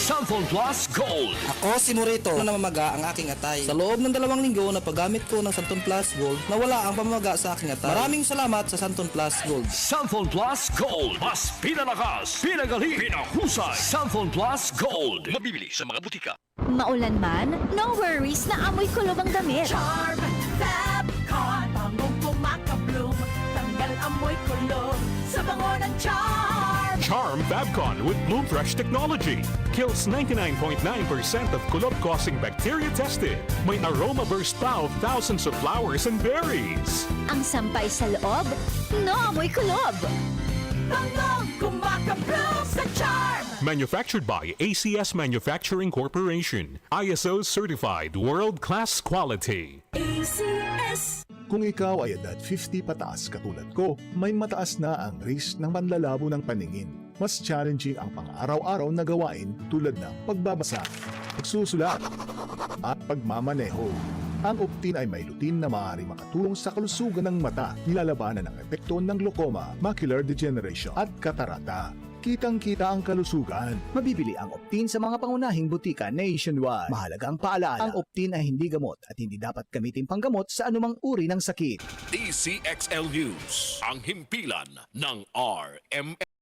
Santon Plus Gold. Ako si Morito na namamaga ang aking atay. Sa loob ng 2 linggo na paggamit ko ng Santon Plus Gold, nawala ang pamamaga sa aking atay. Maraming salamat sa Santon Plus Gold. Santon Plus Gold. Mas pinalakas, pinagali, pinahusay. Santon Plus Gold. Mabibili sa mga butika. Maulan man, no worries na amoy kulob ang damit. Charm Fabcon, bangong kumaka-bloom, tanggal amoy kulob sa bango ng Charm. Charm Fabcon with Bloom Fresh technology kills 99.9% of kulob-causing bacteria tested. May aroma burst pa of thousands of flowers and berries. Ang sampay sa loob, no amoy kulob. Bangong kumaka-bloom sa Charm. Manufactured by ACS Manufacturing Corporation. ISO certified world-class quality. ACS. Kung ikaw ay edad 50 pataas katulad ko, may mataas na ang risk ng panlalabo ng paningin. Mas challenging ang pang-araw-araw na gawain tulad ng pagbabasa, pagsusulat, at pagmamaneho. Ang Optin ay may lutin na maaari makatulong sa kalusugan ng mata, nilalabanan ang epekto ng glaucoma, macular degeneration at katarata. Kitang-kita ang kalusugan. Mabibili ang Optin sa mga pangunahing butika nationwide. Mahalagang paalala, ang Optin ay hindi gamot at hindi dapat gamitin panggamot sa anumang uri ng sakit. DCXL News. Ang himpilan ng RMN.